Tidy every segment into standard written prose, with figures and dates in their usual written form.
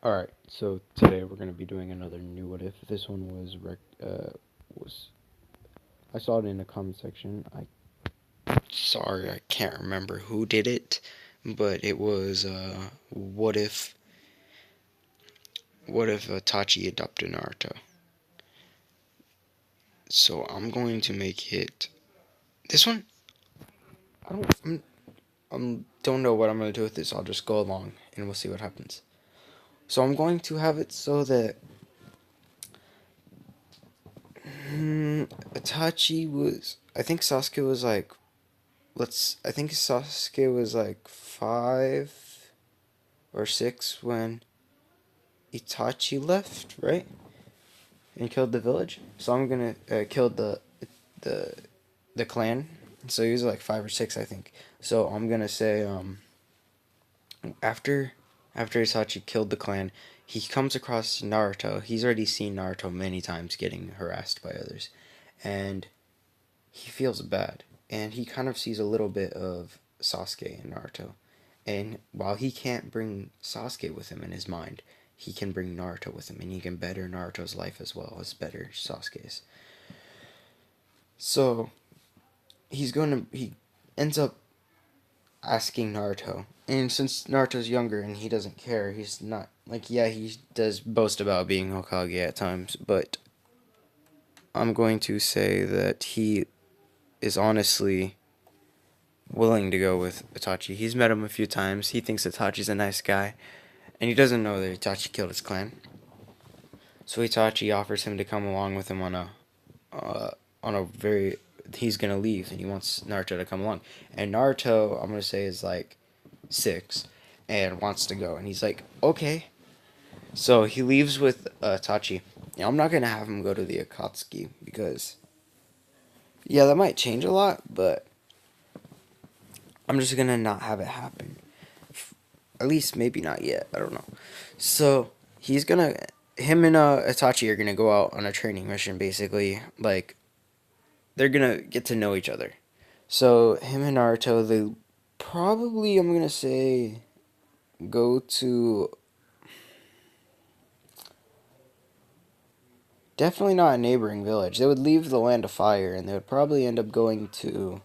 Alright, so today we're going to be doing another new what if. This one was I saw it in the comment section. Sorry, I can't remember who did it, but it was what if Itachi adopted Naruto. So I'm going to make it this one. I don't know what I'm going to do with this. I'll just go along and we'll see what happens. So I'm going to have it so that Itachi was, I think Sasuke was like, I think Sasuke was like 5 or 6 when Itachi left, right? And killed the village. So I'm gonna kill the the clan. So he was like 5 or 6, I think. So I'm gonna say after Itachi killed the clan, he comes across Naruto. He's already seen Naruto many times getting harassed by others, and he feels bad. And he kind of sees a little bit of Sasuke in Naruto. And while he can't bring Sasuke with him in his mind, he can bring Naruto with him, and he can better Naruto's life as well as better Sasuke's. So he ends up asking Naruto, and since Naruto's younger and he doesn't care, he's not like, yeah, he does boast about being Hokage at times, but I'm going to say that he is honestly willing to go with Itachi. He's met him a few times. He thinks Itachi's a nice guy, and he doesn't know that Itachi killed his clan. So Itachi offers him to come along with him on a very, he's gonna leave and he wants Naruto to come along. And Naruto, I'm gonna say, is like 6 and wants to go, and he's like, okay. So he leaves with Itachi. Now I'm not gonna have him go to the Akatsuki because, yeah, that might change a lot, but I'm just gonna not have it happen. At least maybe not yet. I don't know. So him and Itachi are gonna go out on a training mission. Basically, like, they're gonna get to know each other. So him and Naruto, they probably, I'm gonna say, go to, definitely not a neighboring village. They would leave the land of fire and they would probably end up going to,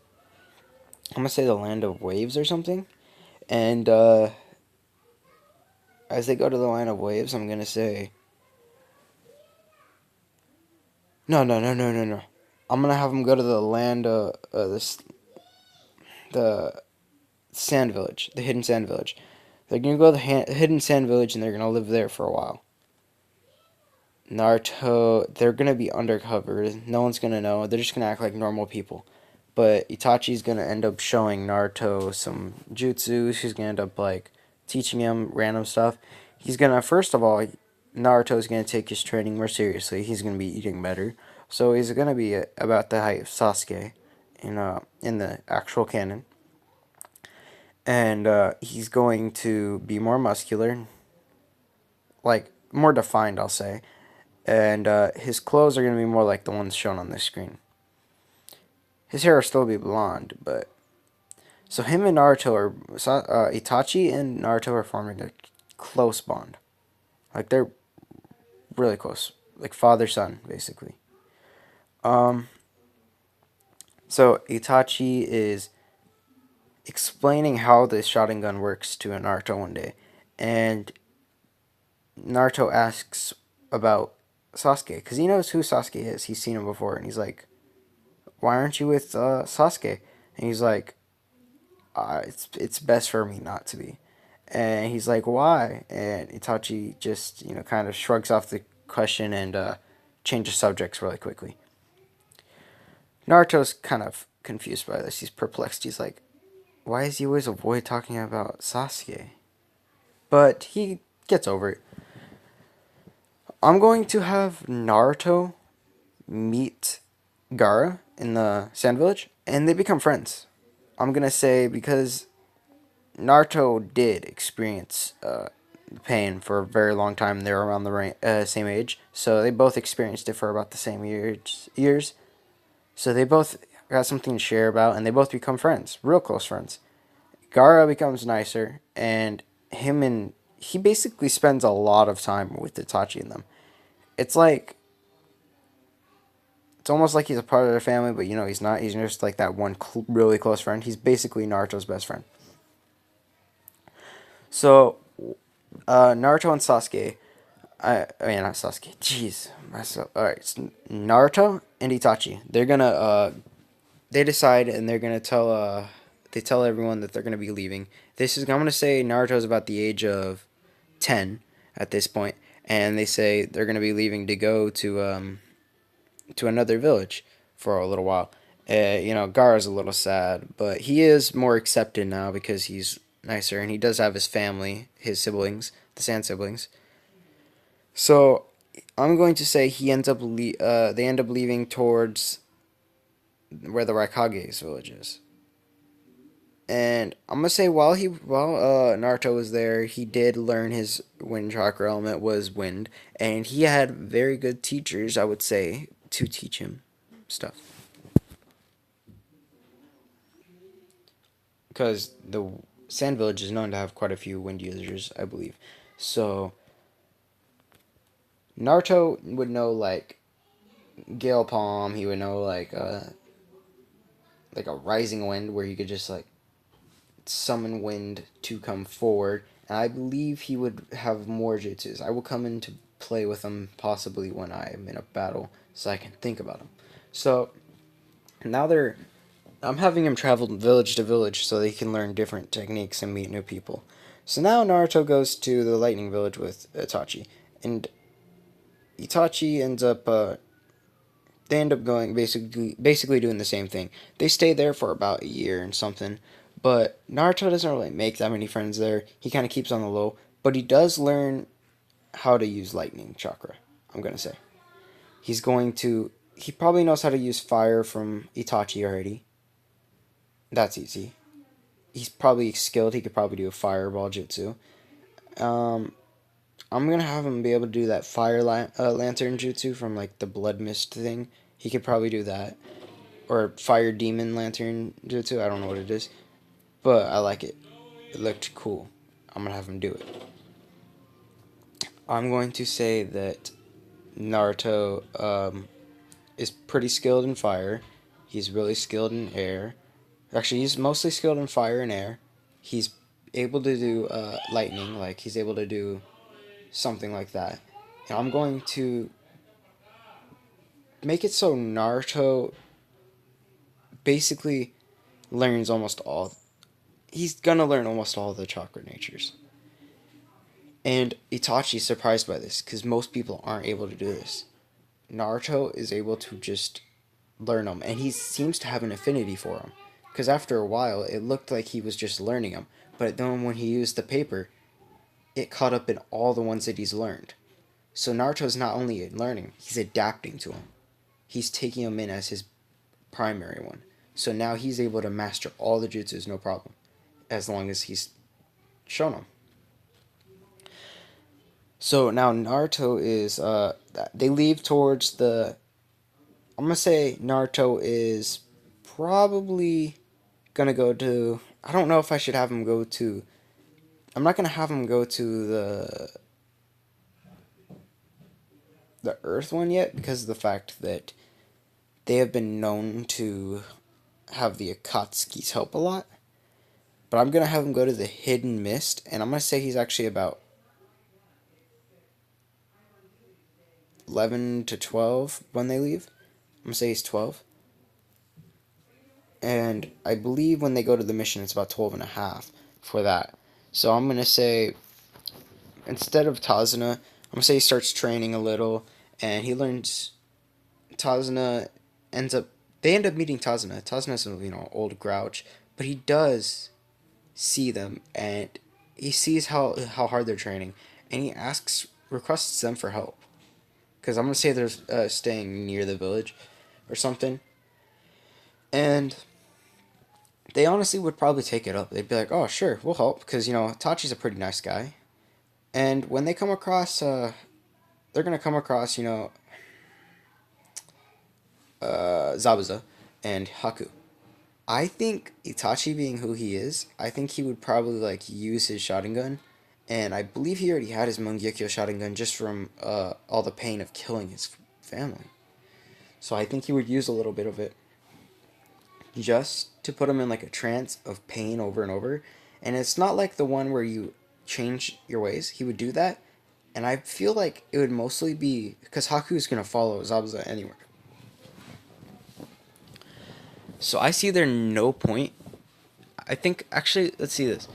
I'm gonna say, the land of waves or something. And as they go to the land of waves, I'm gonna say, no. I'm gonna have them go to the land the sand village, the hidden sand village. They're gonna go to the hidden sand village and they're gonna live there for a while. Naruto, they're gonna be undercover. No one's gonna know. They're just gonna act like normal people. But Itachi's gonna end up showing Naruto some jutsu. She's gonna end up like teaching him random stuff. He's gonna, first of all, Naruto's gonna take his training more seriously. He's gonna be eating better. So he's gonna be about the height of Sasuke in the actual canon. And he's going to be more muscular, like more defined, I'll say. And his clothes are going to be more like the ones shown on this screen. His hair will still be blonde, but so him and Naruto are Itachi and Naruto are forming a close bond. Like, they're really close, like father son basically. Um, so Itachi is explaining how the Sharingan works to Naruto one day, and Naruto asks about Sasuke because he knows who Sasuke is. He's seen him before, and he's like, "Why aren't you with Sasuke?" And he's like, "It's best for me not to be." And he's like, "Why?" And Itachi just, kind of shrugs off the question and changes subjects really quickly. Naruto's kind of confused by this. He's perplexed. He's like, "Why does he always avoid talking about Sasuke?" But he gets over it. I'm going to have Naruto meet Gaara in the Sand Village, and they become friends. I'm gonna say because Naruto did experience pain for a very long time. They were around the same age, so they both experienced it for about the same years. So they both got something to share about, and they both become friends, real close friends. Gaara becomes nicer, and he basically spends a lot of time with Itachi and them. It's like it's almost like he's a part of their family, but he's not. He's just like that one really close friend. He's basically Naruto's best friend. So Naruto and Sasuke. I mean, not Sasuke. Jeez, myself. All right, it's Naruto and Itachi. They decide and they're gonna tell. They tell everyone that they're gonna be leaving. This is. I'm gonna say Naruto's about the age of 10 at this point, and they say they're gonna be leaving to go to another village for a little while. Gaara's a little sad, but he is more accepted now because he's nicer and he does have his family, his siblings, the Sand siblings. So I'm going to say they end up leaving towards where the Raikage's village is. And I'm gonna say while Naruto was there, he did learn his wind chakra element was wind, and he had very good teachers, I would say, to teach him stuff. Because the Sand Village is known to have quite a few wind users, I believe. So Naruto would know like Gale Palm. He would know like a rising wind where he could just like summon wind to come forward. And I believe he would have more jutsus. I will come into play with them possibly when I am in a battle, so I can think about them. So now I'm having him travel village to village so they can learn different techniques and meet new people. So now Naruto goes to the Lightning Village with Itachi, and Itachi ends up. They end up going basically doing the same thing. They stay there for about a year and something, but Naruto doesn't really make that many friends there. He kind of keeps on the low, but he does learn how to use lightning chakra. I'm gonna say he's going to. He probably knows how to use fire from Itachi already. That's easy. He's probably skilled. He could probably do a fireball jutsu. Um, I'm gonna have him be able to do that lantern jutsu from like the blood mist thing. He could probably do that, or fire demon lantern jutsu. I don't know what it is, but I like it. It looked cool. I'm gonna have him do it. I'm going to say that Naruto is pretty skilled in fire. He's really skilled in air. Actually, he's mostly skilled in fire and air. He's able to do lightning, like he's able to do something like that. And I'm going to make it so Naruto basically learns almost all. He's gonna learn almost all the chakra natures. And Itachi's surprised by this because most people aren't able to do this. Naruto is able to just learn them, and he seems to have an affinity for them. Because after a while, it looked like he was just learning them, but then when he used the paper, it caught up in all the ones that he's learned. So Naruto's not only learning, he's adapting to them. He's taking them in as his primary one. So now he's able to master all the jutsus no problem, as long as he's shown them. So now Naruto is they leave towards the. I'm gonna say Naruto is probably gonna go to. I don't know if I should have him go to. I'm not gonna have him go to the Earth one yet because of the fact that they have been known to have the Akatsuki's help a lot. But I'm gonna have him go to the Hidden Mist, and I'm gonna say he's actually about 11 to 12 when they leave. I'm gonna say he's 12. And I believe when they go to the mission, it's about 12 and a half for that. So I'm gonna say instead of Tazuna, I'm gonna say he starts training a little, and he learns. Tazuna ends up. They end up meeting Tazuna. Tazuna's old grouch, but he does see them, and he sees how hard they're training, and he requests them for help. Because I'm gonna say they're staying near the village, or something, and they honestly would probably take it up. They'd be like, "Oh, sure, we'll help," because Tachi's a pretty nice guy, and when they come across, they're gonna come across, Zabuza and Haku. I think Itachi being who he is, I think he would probably like use his Sharingan and I believe he already had his Mangekyo Sharingan just from all the pain of killing his family. So I think he would use a little bit of it just to put him in like a trance of pain over and over. And it's not like the one where you change your ways. He would do that, and I feel like it would mostly be because Haku's gonna follow Zabuza anywhere. So I see there no point. I think actually, let's see this.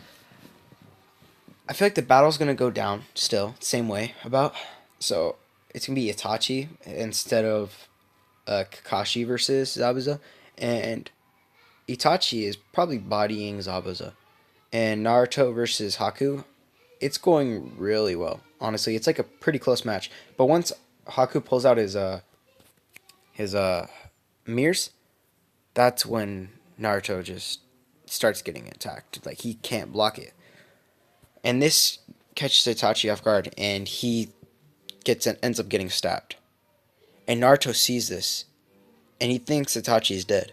I feel like the battle's gonna go down still, same way about. So it's gonna be Itachi instead of Kakashi versus Zabuza, and Itachi is probably bodying Zabuza. And Naruto versus Haku, it's going really well. Honestly, it's like a pretty close match. But once Haku pulls out his mirrors, that's when Naruto just starts getting attacked. Like he can't block it. And this catches Itachi off guard, and he ends up getting stabbed. And Naruto sees this, and he thinks Itachi is dead.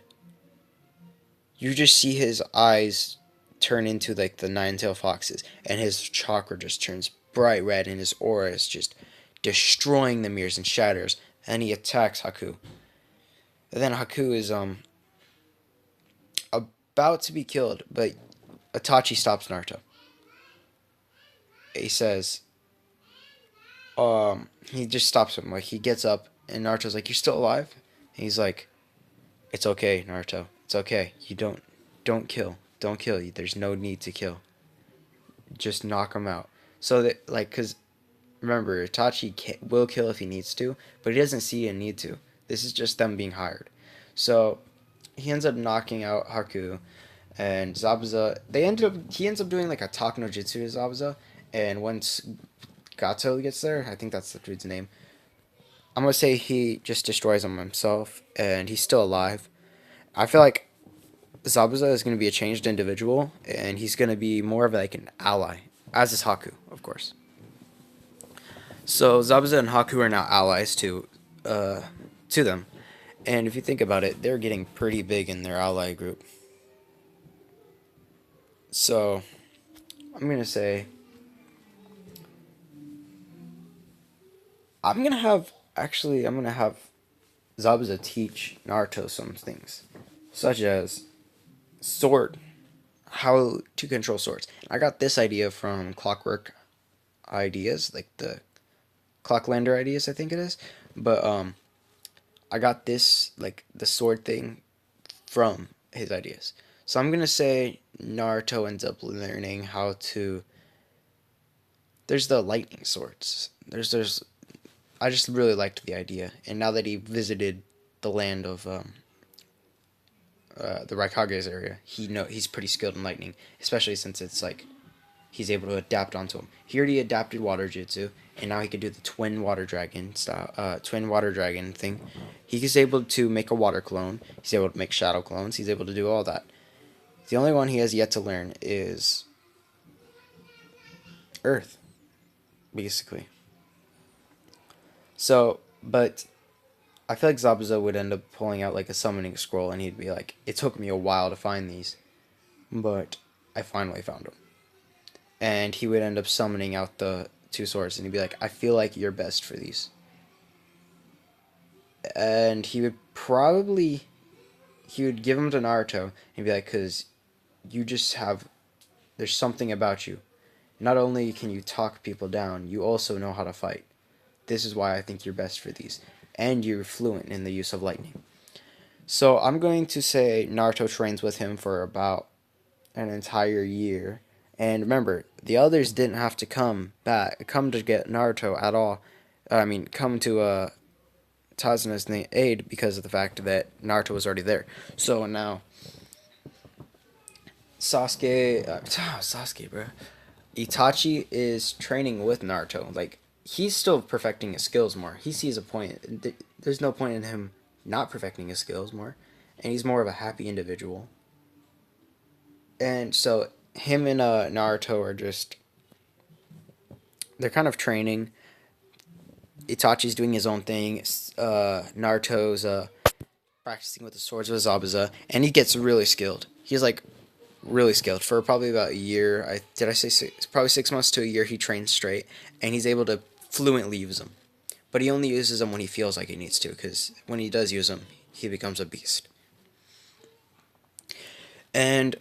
You just see his eyes turn into like the nine-tailed foxes, and his chakra just turns bright red, and his aura is just destroying the mirrors and shatters. And he attacks Haku. And then Haku is about to be killed, but Itachi stops Naruto. He says, he just stops him. Like he gets up, and Naruto's like, "You're still alive?" And he's like, "It's okay, Naruto. It's okay. You don't kill. Don't kill. There's no need to kill. Just knock him out." So that like, cause remember, Itachi will kill if he needs to, but he doesn't see a need to. This is just them being hired. So he ends up knocking out Haku, and Zabuza. He ends up doing like a talk no jutsu to Zabuza, and once Gato gets there, I think that's the dude's name. I'm gonna say he just destroys him himself, and he's still alive. I feel like Zabuza is gonna be a changed individual, and he's gonna be more of like an ally, as is Haku, of course. So Zabuza and Haku are now allies to them, and if you think about it, they're getting pretty big in their ally group. So I'm gonna say I'm gonna have Zabuza teach Naruto some things, such as sword, how to control swords. I got this idea from Clockwork Ideas, like the Clocklander Ideas, I think it is. But I got this like the sword thing from his ideas. So I'm gonna say Naruto ends up learning how to. There's the lightning swords. There's I just really liked the idea, and now that he visited the land of the Raikage's area, he's pretty skilled in lightning, especially since it's like he's able to adapt onto him. He already adapted water jutsu, and now he can do the twin water dragon thing. He's able to make a water clone. He's able to make shadow clones. He's able to do all that. The only one he has yet to learn is Earth, basically. So, but I feel like Zabuza would end up pulling out like a summoning scroll, and he'd be like, "It took me a while to find these, but I finally found them." And he would end up summoning out the two swords, and he'd be like, "I feel like you're best for these." And he would give them to Naruto, and he'd be like, "Cause you just have, there's something about you. Not only can you talk people down, you also know how to fight. This is why I think you're best for these, and you're fluent in the use of lightning." So I'm going to say Naruto trains with him for about an entire year. And remember, the others didn't have to come to get Naruto at all. I mean, come to Tazuna's aid because of the fact that Naruto was already there. So now, Sasuke, bro. Itachi is training with Naruto. Like, he's still perfecting his skills more. He sees a point. There's no point in him not perfecting his skills more. And he's more of a happy individual. And so, him and Naruto are just. They're kind of training. Itachi's doing his own thing. Naruto's practicing with the swords with Zabuza. And he gets really skilled. He's like really skilled for probably about a year. I say probably 6 months to a year. He trains straight, and he's able to fluently use them. But he only uses them when he feels like he needs to, because when he does use them, he becomes a beast. And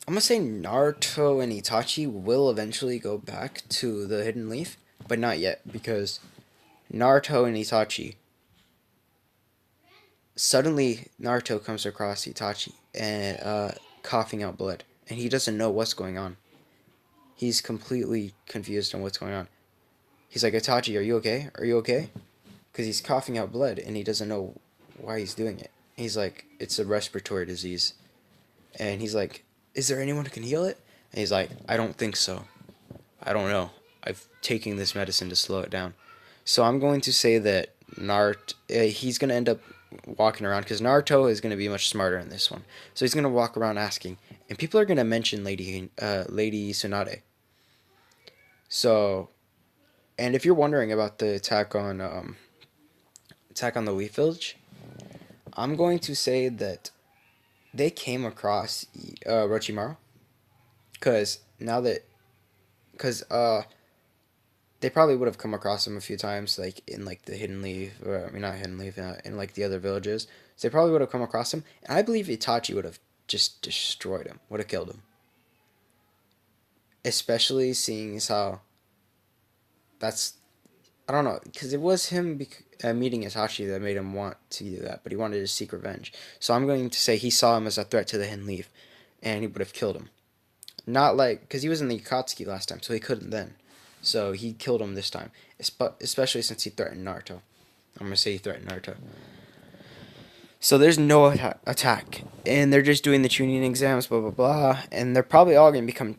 I'm gonna say Naruto and Itachi will eventually go back to the Hidden Leaf, but not yet, because Naruto and Itachi, suddenly Naruto comes across Itachi and coughing out blood, and he doesn't know what's going on. He's completely confused on what's going on. He's like, Itachi, are you okay? Are you okay? Because he's coughing out blood, and he doesn't know why he's doing it. He's like, it's a respiratory disease. And he's like, is there anyone who can heal it? And he's like, I don't think so. I don't know. I've taken this medicine to slow it down. So I'm going to say that he's going to end up walking around, because Naruto is going to be much smarter in this one. So he's going to walk around asking, and people are going to mention Lady Tsunade. So, and if you're wondering about the attack on the Leaf Village, I'm going to say that they came across Orochimaru, because because they probably would have come across him a few times, like in like the Hidden Leaf, or I mean not Hidden Leaf, in like the other villages. So they probably would have come across him, and I believe Itachi would have just destroyed him, would have killed him. Especially seeing as how that's, I don't know, because it was him meeting Itachi that made him want to do that, but he wanted to seek revenge. So I'm going to say he saw him as a threat to the Hidden Leaf, and he would have killed him. Not like, because he was in the Akatsuki last time, so he couldn't then. So he killed him this time, especially since he threatened Naruto. I'm going to say he threatened Naruto. So there's no attack, and they're just doing the tuning exams, blah, blah, blah, and they're probably all going to become,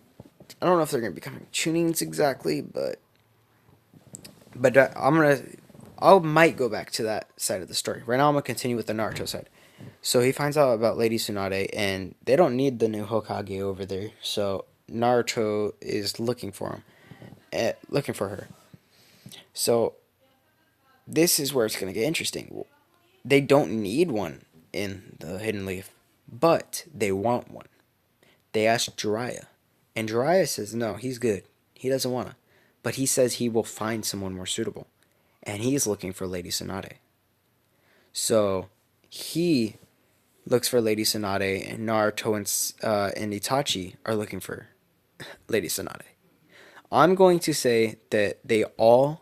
I don't know if they're going to become tunings exactly, but I might go back to that side of the story. Right now I'm going to continue with the Naruto side. So he finds out about Lady Tsunade, and they don't need the new Hokage over there, so Naruto is looking for him. Looking for her. So this is where it's going to get interesting. They don't need one in the Hidden Leaf, but they want one. They ask Jiraiya, and Jiraiya says no, he's good. He doesn't want to. But he says he will find someone more suitable, and he's looking for Lady Tsunade. So he looks for Lady Tsunade, and Naruto and Itachi are looking for Lady Tsunade. I'm going to say that they all,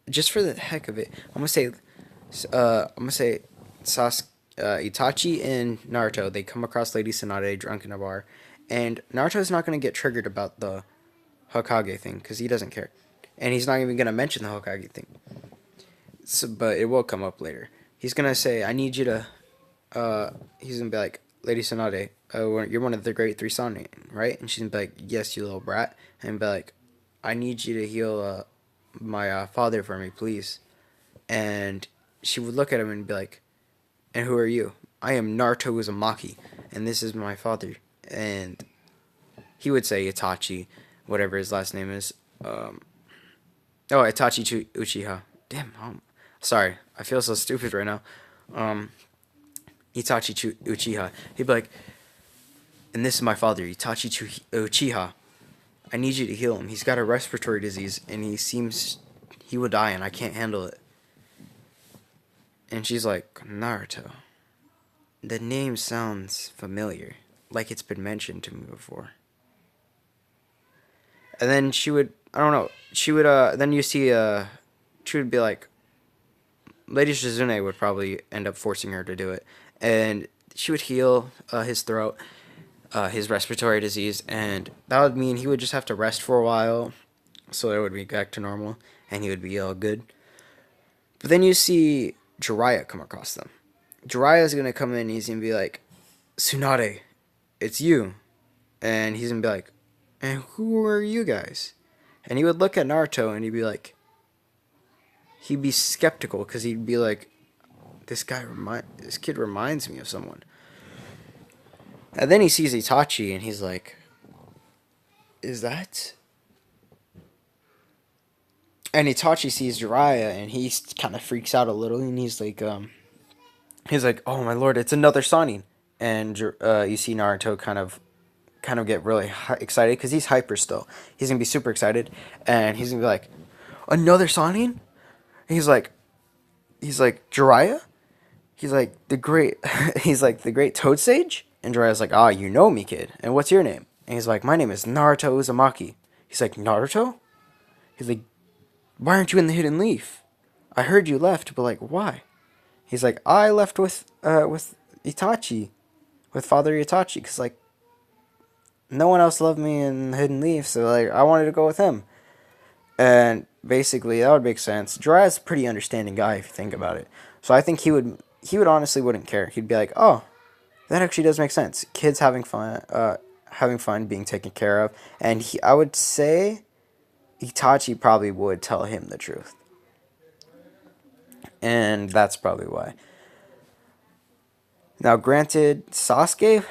just for the heck of it, I'm gonna say Itachi and Naruto, they come across Lady Tsunade drunk in a bar, and Naruto's not gonna get triggered about the Hokage thing because he doesn't care, and he's not even gonna mention the Hokage thing. So, but it will come up later. He's gonna say, "I need you to." He's gonna be like, "Lady Tsunade, you're one of the great three Sanin, right?" And she's gonna be like, "Yes, you little brat," and be like, I need you to heal my father for me, please. And she would look at him and be like, and who are you? I am Naruto Uzumaki, and this is my father. And he would say Itachi, whatever his last name is. Itachi Uchiha. Damn, sorry. I feel so stupid right now. Itachi Uchiha. He'd be like, and this is my father, Itachi Uchiha. I need you to heal him. He's got a respiratory disease, and he will die, and I can't handle it. And she's like, Naruto. The name sounds familiar, like it's been mentioned to me before. And then she would, I don't know, then you see, she would be like, Lady Shizune would probably end up forcing her to do it. And she would heal his throat, his respiratory disease, and that would mean he would just have to rest for a while, so it would be back to normal, and he would be all good. But then you see Jiraiya come across them. Jiraiya is gonna come in, and he's gonna be like, Tsunade, it's you. And he's gonna be like, and who are you guys? And he would look at Naruto, and he'd be like, he'd be skeptical, because he'd be like, this kid reminds me of someone. And then he sees Itachi, and he's like, is that? And Itachi sees Jiraiya, and he kind of freaks out a little, and he's like, oh my lord, it's another Sannin. and you see Naruto kind of get really excited because he's hyper still. He's gonna be super excited, and he's gonna be like, "Another Sonian?" He's like Jiraiya. He's like the great. He's like the great Toad Sage, and Jiraiya's like, "Ah, you know me, kid. And what's your name?" And he's like, "My name is Naruto Uzumaki." He's like, "Naruto?" He's like, "Why aren't you in the Hidden Leaf? I heard you left, but like, why?" He's like, "I left with Itachi, with Father Itachi, because like no one else loved me in Hidden Leaf, so like I wanted to go with him." And basically, that would make sense. Jiraiya's a pretty understanding guy if you think about it. So I think he would honestly wouldn't care. He'd be like, "Oh, that actually does make sense. Kids having fun, being taken care of." And I would say Itachi probably would tell him the truth, and that's probably why. Now, granted, Sasuke,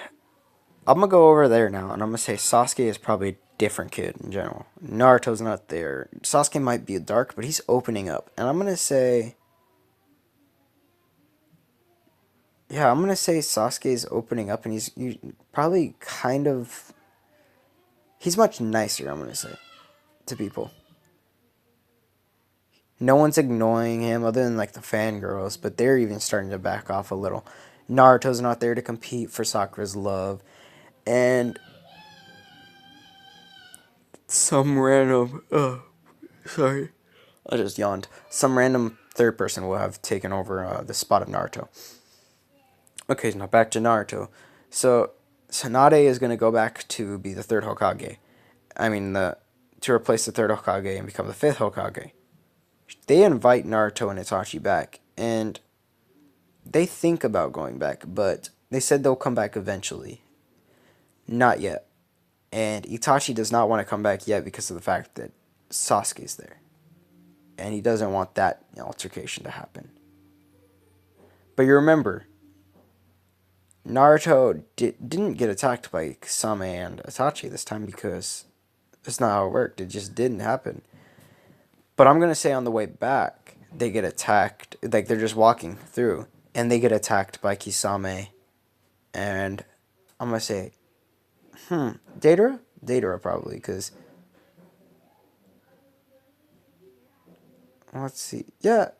I'm gonna go over there now, and I'm gonna say Sasuke is probably a different kid in general. Naruto's not there. Sasuke might be dark, but he's opening up, and I'm gonna say, yeah, I'm gonna say Sasuke's opening up, and he's probably kind of, he's much nicer. I'm gonna say to people. No one's ignoring him other than like the fangirls, but they're even starting to back off a little. Naruto's not there to compete for Sakura's love, and some random sorry, I just yawned. Some random third person will have taken over the spot of Naruto. Okay, now back to Naruto. So Tsunade is gonna go back to be the third Hokage. I mean the to replace the third Hokage and become the fifth Hokage. They invite Naruto and Itachi back, and they think about going back, but they said they'll come back eventually. Not yet. And Itachi does not want to come back yet because of the fact that Sasuke's there. And he doesn't want that altercation to happen. But you remember, Naruto didn't get attacked by Kisame and Itachi this time because that's not how it worked. It just didn't happen. But I'm going to say on the way back, they get attacked. Like, they're just walking through, and they get attacked by Kisame. And I'm going to say, Deidara? Deidara, probably, because, let's see. Yeah,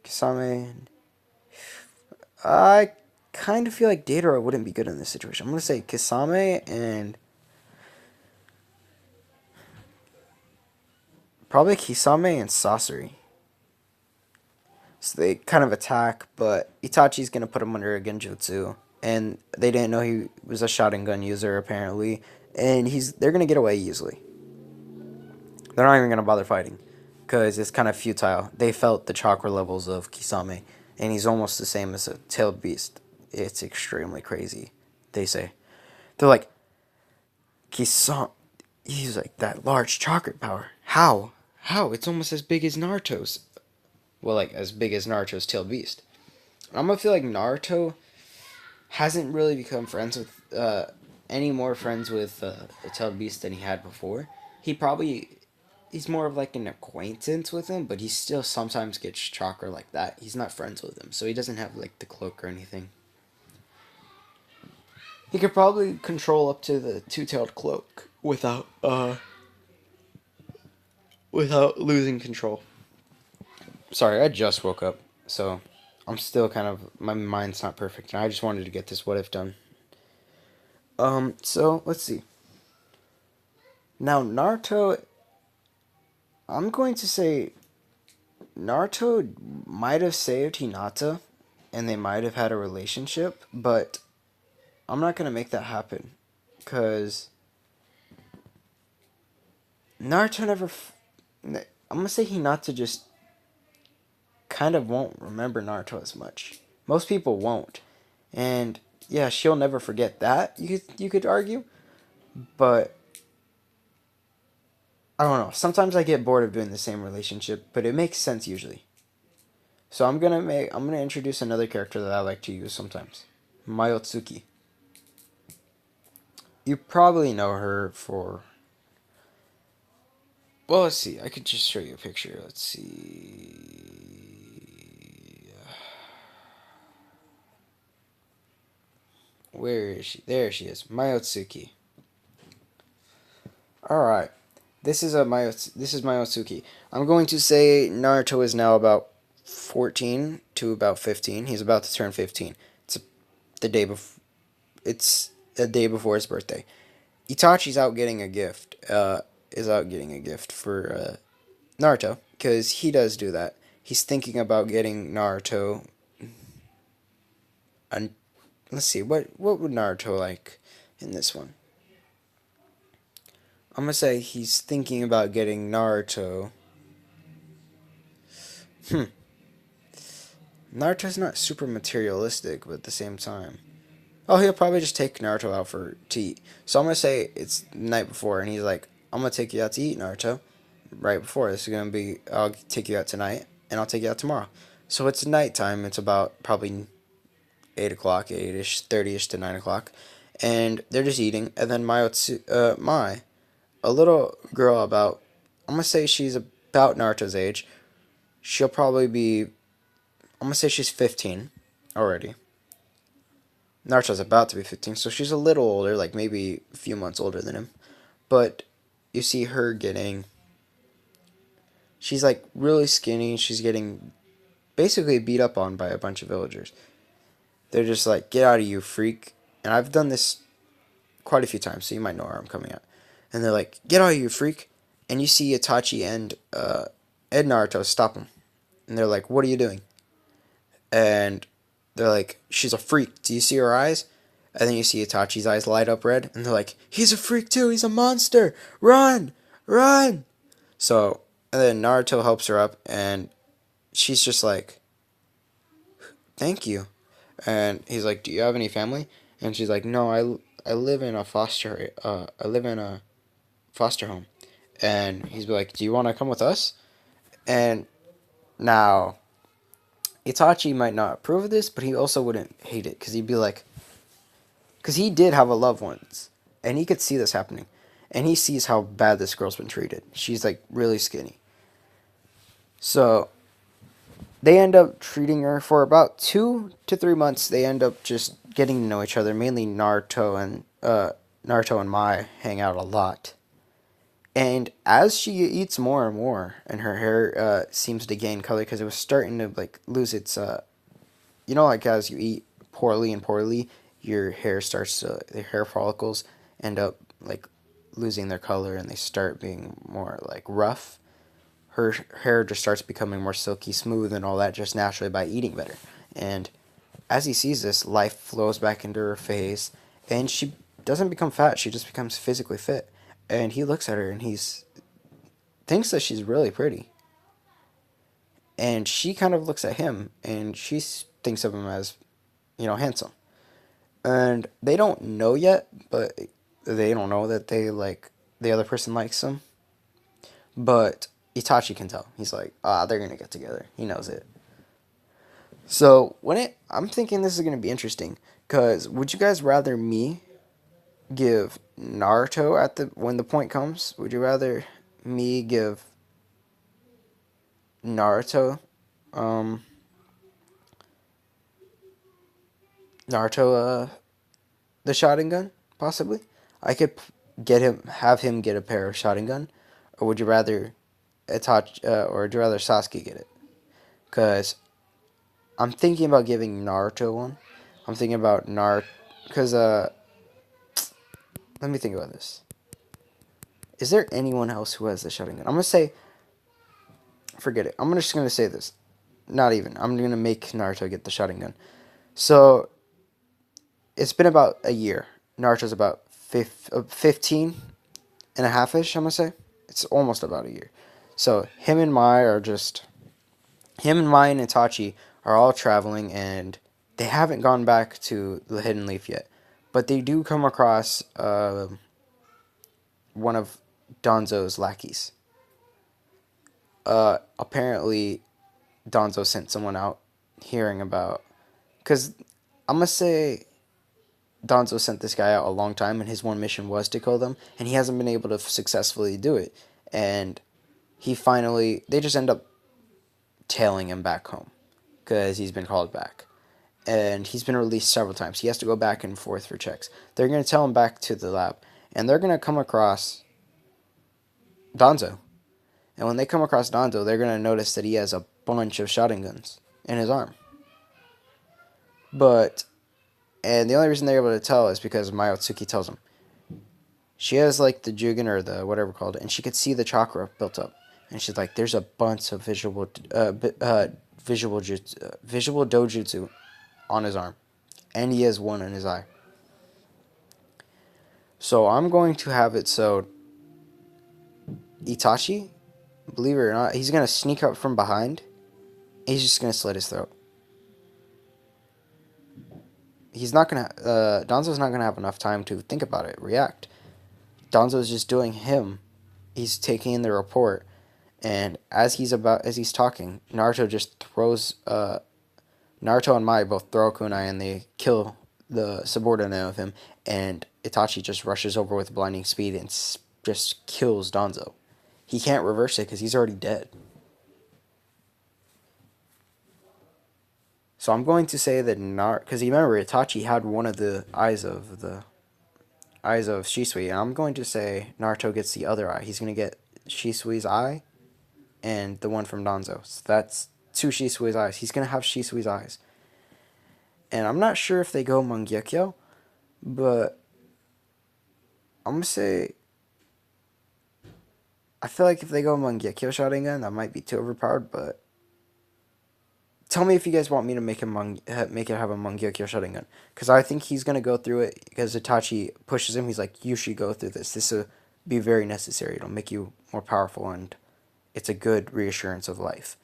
Kisame. I kind of feel like Deidara wouldn't be good in this situation. I'm going to say Kisame and probably Kisame and Sasori. So they kind of attack, but Itachi's going to put him under a genjutsu. And they didn't know he was a Sharingan user, apparently. And they're going to get away easily. They're not even going to bother fighting. Because it's kind of futile. They felt the chakra levels of Kisame. And he's almost the same as a tailed beast. It's extremely crazy, they say. They're like, Kisame, he's like that large chakra power. How? How? It's almost as big as Naruto's. Well, like, as big as Naruto's tailed beast. I'm gonna feel like Naruto hasn't really become friends with any more friends with the tailed beast than he had before. He's more of like an acquaintance with him, but he still sometimes gets chakra like that. He's not friends with him, so he doesn't have like the cloak or anything. He could probably control up to the two-tailed cloak without losing control. Sorry, I just woke up, so I'm still kind of, my mind's not perfect, and I just wanted to get this what if done. So let's see. Now Naruto, I'm going to say Naruto might have saved Hinata, and they might have had a relationship, but I'm not gonna make that happen, cause Naruto never. I'm gonna say Hinata just kind of won't remember Naruto as much. Most people won't, and yeah, she'll never forget that. You could argue, but I don't know. Sometimes I get bored of doing the same relationship, but it makes sense usually. So I'm gonna introduce another character that I like to use sometimes. Mayotsuki. You probably know her for, well, let's see. I could just show you a picture. Let's see. Where is she? There she is. Mayotsuki. All right. This is Mayotsuki. I'm going to say Naruto is now about 14 to about 15. He's about to turn 15. It's the day before. It's a day before his birthday. Itachi's out getting a gift. Is out getting a gift for Naruto because he does do that. He's thinking about getting Naruto. And let's see what would Naruto like in this one. I'm gonna say he's thinking about getting Naruto. Hmm. Naruto's not super materialistic, but at the same time. Oh, he'll probably just take Naruto out for to eat. So I'm gonna say it's the night before, and he's like, "I'm gonna take you out to eat, Naruto." Right before this is gonna be, I'll take you out tonight, and I'll take you out tomorrow. So it's nighttime. It's about probably 8 o'clock, 8ish, 30ish to 9 o'clock, and they're just eating. And then a little girl about, I'm gonna say she's about Naruto's age. She'll probably be, I'm gonna say she's 15 already. Naruto's about to be 15, so she's a little older, like maybe a few months older than him. But you see her getting, she's like really skinny. She's getting basically beat up on by a bunch of villagers. They're just like, "Get out of you, freak." And I've done this quite a few times, so you might know where I'm coming at. And they're like, "Get out of you, freak." And you see Itachi and Naruto stop him. And they're like, "What are you doing?" And they're like, "She's a freak. Do you see her eyes?" And then you see Itachi's eyes light up red. And they're like, "He's a freak too. He's a monster. Run! Run!" So, and then Naruto helps her up. And she's just like, "Thank you." And he's like, "Do you have any family?" And she's like, "No, I live in a foster home." And he's like, "Do you want to come with us?" And now Itachi might not approve of this, but he also wouldn't hate it because he'd be like, because he did have a loved once, and he could see this happening, and he sees how bad this girl's been treated. She's like really skinny, so they end up treating her for about 2 to 3 months. They end up just getting to know each other. Mainly Naruto and Mai hang out a lot. And as she eats more and more, and her hair seems to gain color because it was starting to like lose its, like as you eat poorly and poorly, your hair starts to, the hair follicles end up like losing their color and they start being more like rough. Her hair just starts becoming more silky smooth and all that just naturally by eating better. And as he sees this, life flows back into her face, and she doesn't become fat. She just becomes physically fit. And he looks at her and he's thinks that she's really pretty. And she kind of looks at him and she thinks of him as, handsome. And they don't know yet, but they don't know that they like the other person likes him. But Itachi can tell. He's like, they're gonna get together. He knows it. So I'm thinking this is gonna be interesting. Cause would you guys rather me give Naruto when the point comes? Would you rather me give Naruto, um, the Sharingan possibly? I could have him get a pair of Sharingan, or would you rather or would you rather Sasuke get it? Cause I'm thinking about giving Naruto one. I'm thinking about Naruto, cause let me think about this. Is there anyone else who has the Sharingan? I'm gonna say, forget it. I'm just gonna say this. Not even. I'm gonna make Naruto get the Sharingan. So it's been about a year. Naruto's about 15 and a half-ish, I'm gonna say. It's almost about a year. So him and Mai and Itachi are all traveling, and they haven't gone back to the Hidden Leaf yet. But they do come across one of Donzo's lackeys. Apparently, Donzo sent someone out hearing about... Because I'm going to say Donzo sent this guy out a long time, and his one mission was to kill them, and he hasn't been able to successfully do it. And they just end up tailing him back home because he's been called back. and he's been released several times. He has to go back and forth for checks. They're going to tell him back to the lab, and they're going to come across Danzo. And when they come across Danzo, they're going to notice that he has a bunch of shotguns in his arm. But, and the only reason they're able to tell is because Mayotsuki tells them. She has like the Jugen or the whatever called, and she could see the chakra built up. And she's like, "There's a bunch of visual dojutsu on his arm, and he has one in his eye." So I'm going to have it so Itachi, believe it or not, he's gonna sneak up from behind. He's just gonna slit his throat. He's not gonna. Danzo's not gonna have enough time to think about it, react. Danzo's just doing him. He's taking in the report, and as he's talking, Naruto just throws. Naruto and Mai both throw a kunai, and they kill the subordinate of him. And Itachi just rushes over with blinding speed and just kills Danzo. He can't reverse it because he's already dead. So I'm going to say that because you remember Itachi had one of the eyes of Shisui, and I'm going to say Naruto gets the other eye. He's going to get Shisui's eye and the one from Danzo. So that's two Shisui's eyes. He's going to have Shisui's eyes. And I'm not sure if they go Mangekyou, but I'm going to say I feel like if they go Mangekyou Sharingan, that might be too overpowered, but tell me if you guys want me to make it have a Mangekyou Sharingan, because I think he's gonna go through it because Itachi pushes him. He's like, "You should go through this. This will be very necessary. It'll make you more powerful, and it's a good reassurance of life."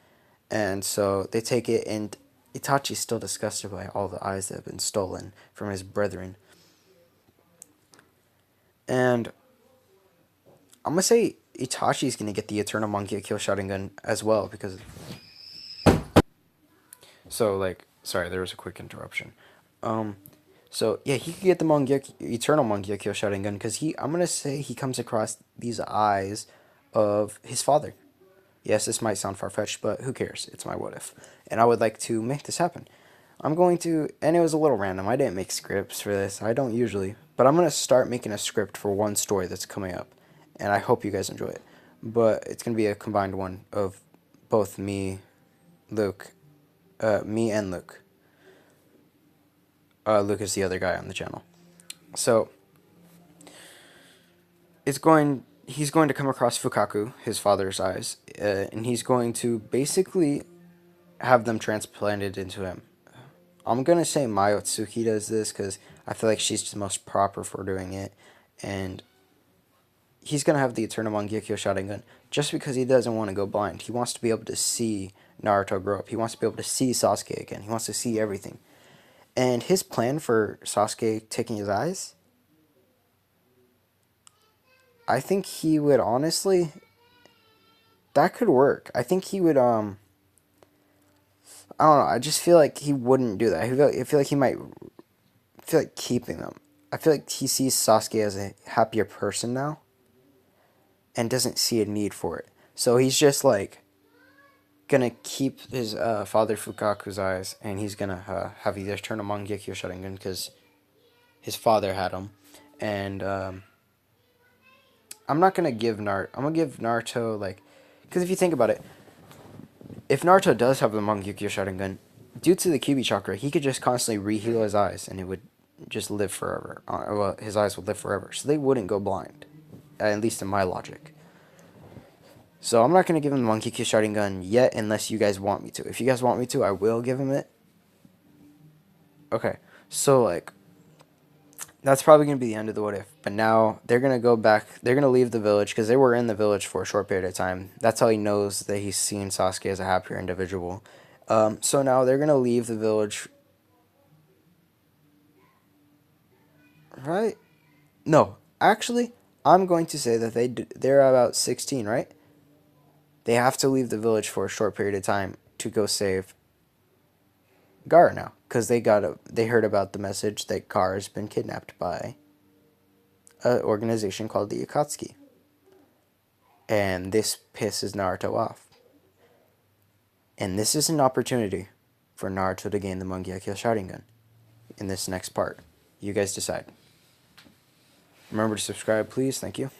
And so they take it, and Itachi's still disgusted by all the eyes that have been stolen from his brethren. And I'm gonna say Itachi's gonna get the Eternal Mangekyou Sharingan as well, because sorry, there was a quick interruption. So yeah, he could get the Eternal Mangekyou Sharingan because I'm gonna say he comes across these eyes of his father. Yes, this might sound far fetched, but who cares? It's my what if, and I would like to make this happen. I'm going to, and it was a little random. I didn't make scripts for this. I don't usually, but I'm gonna start making a script for one story that's coming up, and I hope you guys enjoy it. But it's gonna be a combined one of both Luke, me and Luke. Luke is the other guy on the channel. So he's going to come across Fukaku, his father's eyes, and he's going to basically have them transplanted into him. I'm gonna say Mayotsuki does this because I feel like she's the most proper for doing it, and he's gonna have the Eternal Mangekyou Sharingan just because he doesn't want to go blind. He wants to be able to see Naruto grow up. He wants to be able to see Sasuke again. He wants to see everything. And his plan for Sasuke taking his eyes, I think he would honestly, that could work. I think he would, I don't know, I just feel like he wouldn't do that. I feel like he might feel like keeping them. I feel like he sees Sasuke as a happier person now and doesn't see a need for it. So he's just like gonna keep his father Fukaku's eyes, and he's gonna have the Eternal Mangekyou Sharingan because his father had them. And I'm not gonna give I'm gonna give Naruto, like, because if you think about it, if Naruto does have the Mangekyou Sharingan, due to the Kyuubi chakra, he could just constantly re-heal his eyes, and it would just live forever. Well, his eyes would live forever, so they wouldn't go blind, at least in my logic. So I'm not gonna give him the Mangekyou Sharingan yet, unless you guys want me to. If you guys want me to, I will give him it. Okay, so like, that's probably going to be the end of the what if. But now they're going to go back. They're going to leave the village because they were in the village for a short period of time. That's how he knows that he's seen Sasuke as a happier individual. So now they're going to leave the village. Right? No. Actually, I'm going to say that they're about 16, right? They have to leave the village for a short period of time to go save Gar now. Because they heard about the message that Gar has been kidnapped by an organization called the Akatsuki. And this pisses Naruto off. And this is an opportunity for Naruto to gain the Mangekyo Sharingan in this next part? You guys decide. Remember to subscribe, please. Thank you.